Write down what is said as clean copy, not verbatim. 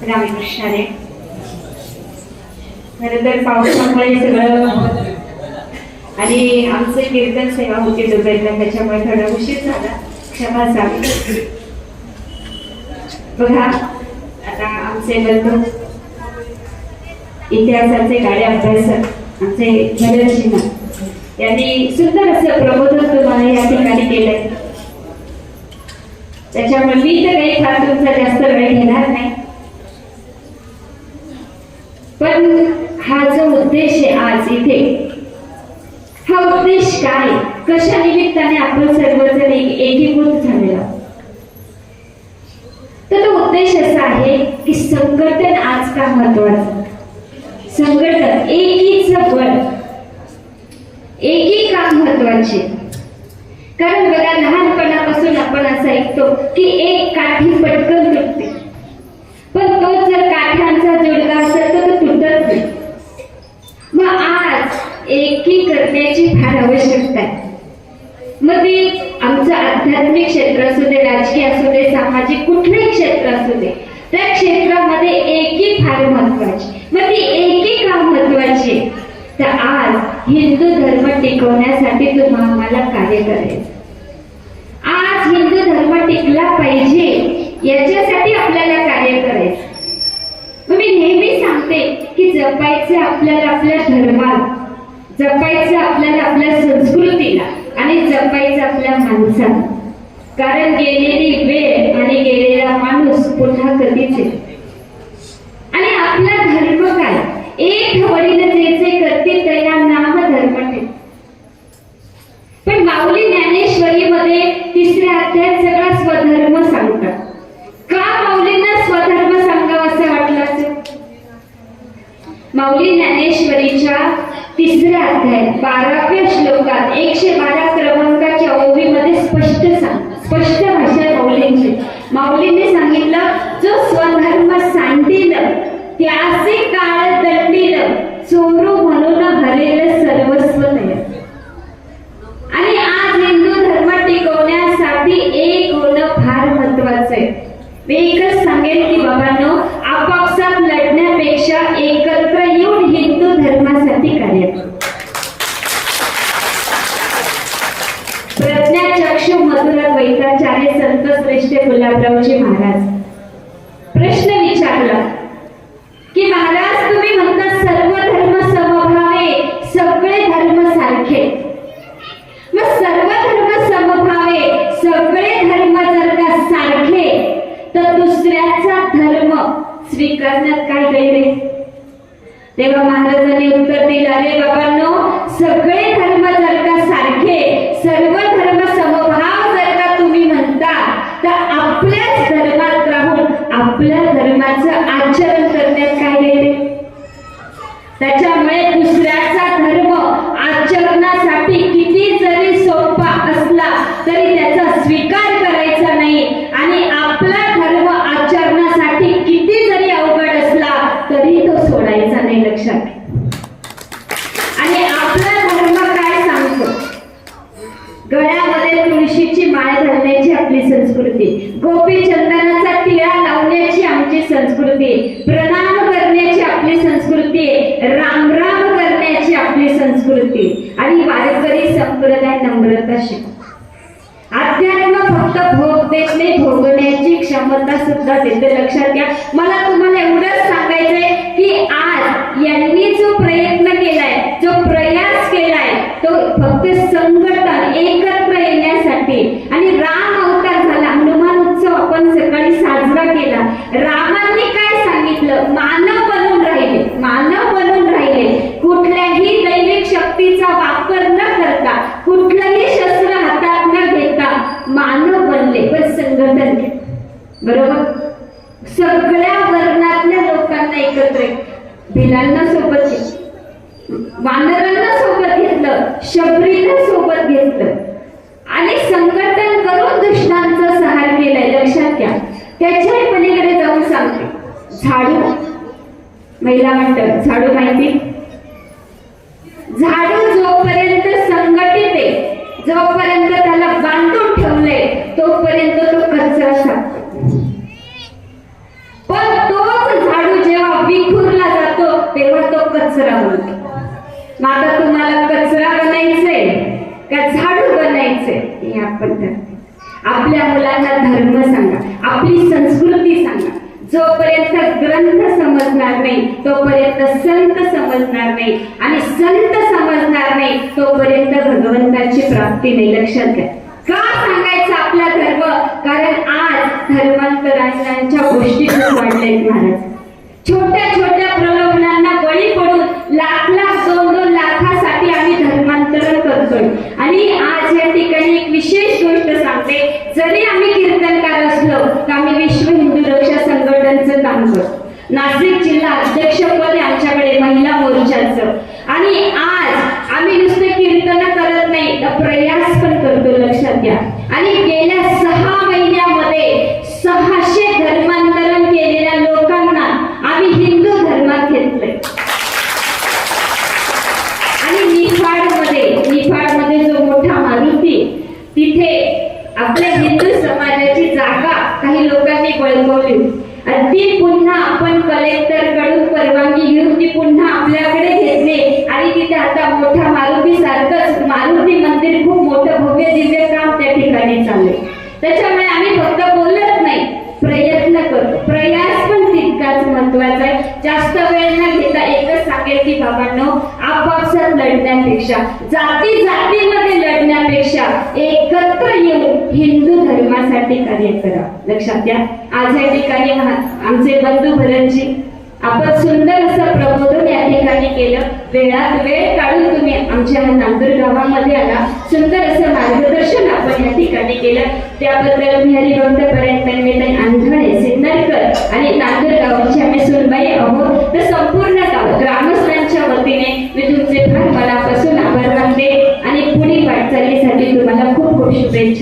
रामकृष्णाने खरं तर पावसामुळे सगळं आणि आमचे कीर्तन सेवा होती दुबईला, त्याच्यामुळे थोडा उशीर झाला, क्षमा असावी. बघा आता आमचे बंधू इतिहासाचे गाडे अभ्यासक आमचे भरतसिंह यांनी सुंदर असं प्रबोधन तुम्हाला या ठिकाणी केलंय. त्याच्यामुळे मी तर काही फार तुमचा जास्त वेळ घेणार नाही, पण हा जो उद्देश आहे आज इथे, हा उद्देश काय, कशा निमित्ताने आपण सर्वजण एकीभूत झालेलो, तर तो उद्देश असा आहे की संघटन आज का महत्वाचं. संघटन, एकीचं बळ, एकी का महत्वाचे. कारण बघा लहानपणापासून आपण असं ऐकतो की एक काठी पटकन तुटते, पण तो जर काठ्यांचा जोडगा असेल तर तो तुटत नाही. मग आज एकी करण्याची फार आवश्यकता आहे. मग ते आमचं आध्यात्मिक क्षेत्र असू दे, राजकीय असू दे, सामाजिक कुठलंही क्षेत्र असू दे, त्या क्षेत्रामध्ये एकी फार महत्वाची. मग ती एकी का महत्वाची, तर आज हिंदू धर्म टिकवण्यासाठी तुम्हाला आम्हाला कार्य करायचं. आज हिंदू धर्म टिकला पाहिजे याच्यासाठी आपल्याला कार्य करायचं. मी नेहमी सांगते की जपायचं आपल्याला आपल्या धर्माला, जपायचं आपल्याला आपल्या संस्कृतीला आणि जपायचं आपल्या माणसाला. कारण गेलेली वेळ आणि गेलेला माणूस पुन्हा कधीच येतो. आणि आपला धर्म काय, एक वडील जे जे करते त्याला नाम धर्म ठेव. पण माऊली ज्ञानेश्वरीमध्ये 3ऱ्या अध्यायात सगळा स्वधर्म सांगतात. का माऊलींना स्वधर्म सांगावं असं वाटलं असेल? माऊली ज्ञानेश्वरीच्या 3ऱ्या अध्यायात 12व्या श्लोकात 112 क्रमांकाच्या ओवीमध्ये स्पष्ट भाषा माऊलींची. माऊलींनी सांगितलं, जो स्वधर्म सांडील त्याचे काळ दंडील, चोरू म्हणून हरेल सर्वस्व नय. आणि आज हिंदू धर्म टिकवण्यासाठी एक होणं फार महत्वाचं आहे. मी एकच सांगेन की बाबांनो, आपापसात लढण्यापेक्षा एकत्र येऊन हिंदू धर्मासाठी कार्य करू. प्रज्ञाचक्षु मधुर द्वैताचार्य संत श्रेष्ठ गुलाबरावजी महाराज प्रश्न विचारला की महाराज तुम्ही म्हणता सर्व धर्म समभावे, सगळे धर्म सारखे. मग सर्व धर्म समभावे, सगळे धर्म जर का सारखे, तर दुसऱ्याचा धर्म स्वीकारण्यात काय गैर आहे? तेव्हा महाराजांनी उत्तर दिलं, अरे बाबांनो, सगळे धर्म जर का सारखे, सर्व धर्म समभाव जर का तुम्ही म्हणता, तर आपल्याच धर्मात राहून आपल्या धर्माचं आचरण करण्यात काय गैर आहे? त्याच्यामुळे दुसऱ्याचा धर्म आचरणासाठी किती जरी सोपा असला तरी त्याचा स्वीकार करायचा नाही, आणि आपला धर्म आचरणासाठी किती जरी अवघड असला तरी तो सोडायचा नाही. लक्षात. आणि आपला धर्म काय सांगतो? गळ्यामध्ये तुळशीची माळ घालण्याची आपली संस्कृती, गोपी चंदनाचा टिळा लावण्याची आमची संस्कृती, प्रणाम करण्याची आपली संस्कृती, राम राम करण्याची आपली संस्कृती, आणि वारकरी संप्रदाय नम्रता शिकवतो. अध्यात्म फक्त भोग देत नाही, भोगण्याची क्षमता सुद्धा देते. लक्षात घ्या. मला तुम्हाला एवढंच सांगायचंय की आज यांनी जो प्रयत्न केलाय, जो प्रयास केलाय, तो फक्त संघटन, एकत्र येण्यासाठी. आणि राम अवतार झाला, हनुमान उत्सव आपण सकाळी साजरा केला. रामांनी काय सांगितलं? मानव बनून राहिले, मानव बनून राहिले. कुठल्याही दैविक शक्तीचा वापर न करता, कुठलंही शस्त्र हातात न घेता मानव बनले, पण संघटन केलं. बरोबर. सगळ्या वर्णातल्या लोकांना एकत्र, भिलांना सोबत घेतलं, वानरांना सोबत घेतलं, शबरीला सोबत घेतलं, आणि संघटन करून दुष्टांचा संहार केलाय. लक्षात घ्या. त्याच्या पलीकडे जाऊन सांगते, झाडू, महिला मंडळ झाडू माहिती, झाडू जोपर्यंत संघटित आहे, जोपर्यंत त्याला बांधून ठेवलंय, तोपर्यंत तो कचरा साफ. पण तोच कचरा बनतो. मग आता तुम्हाला कचरा बनायचंय का झाडू बनायचंय हे आपण ठरवू. आपल्या मुलांना धर्म सांगा, आपली संस्कृती सांगा. जोपर्यंत ग्रंथ समजणार नाही तोपर्यंत संत समजणार नाही, आणि संत समजणार नाही तोपर्यंत भगवंताची प्राप्ती नाही. लक्षात घ्या. का सांगायचं आपला धर्म? कारण आज धर्मांतरांच्या गोष्टी खूप वाढल्यात महाराज. छोट्या छोट्या प्रलोभनांना बळी पडून लाख लाख 2-2 लाखासाठी आम्ही धर्मांतरण करतोय. आणि आज या ठिकाणी एक विशेष गोष्ट सांगते. जरी आम्ही कीर्तनकार असलो तर आम्ही विश्व हिंदू रक्षा संघटनेचं काम करतो. नाशिक जिल्हा अध्यक्षपद आमच्याकडे महिला मोर्चाचं. आणि आज आम्ही नुसते कीर्तन करत नाही तर प्रयास पण करतो. लक्षात घ्या. आणि गेल्या 6 महिन्यामध्ये 600 धर्मांतरण केलेल्या लोकांना आम्ही हिंदू धर्मात घेतलंय. आणि निफाडमध्ये जो मोठा मारुती, तिथे आपल्या हिंदू समाजाची जागा काही लोकांनी बळकावली. आणि ती पुन्हा आपण कलेक्टर कडून परवानगी घेऊन ती पुन्हा आपल्याकडे घेतली. आणि तिथे आता मोठा मारुती सारखंच मारुती मंदिर खूप मोठं भव्य दिव्य काम त्या ठिकाणी चाललंय. त्याच्यामुळे आम्ही फक्त बोलत नाही, प्रयत्न करतो. प्रयास पण तितकाच महत्वाचा आहे. जास्त वेळ न घेता एकच सांगेल की बाबांनो, आपापसात लढण्यापेक्षा, जातीमध्ये लढण्यापेक्षा एकत्र येऊन हिंदू धर्मासाठी कार्य करा. लक्षात घ्या. आज या ठिकाणी आमचे बंधू भरणजी आपण सुंदर असं प्रबोधन या ठिकाणी केलं. वेळात वेळ काढून तुम्ही आमच्या नांदूर गावामध्ये आला. सुंदर असं मार्गदर्शन आपण या ठिकाणी केलं. त्याबद्दल मी हरिभक्तपर्यंत आंधळे सिन्नरकर आणि नांदूर गावाची आम्ही सुनबाई आहोत. तर संपूर्ण गाव ग्रामस्थांच्या वतीने मी तुमचे फार मनापासून आभार मानते आणि पुढील वाटचालीसाठी तुम्हाला खूप खूप शुभेच्छा.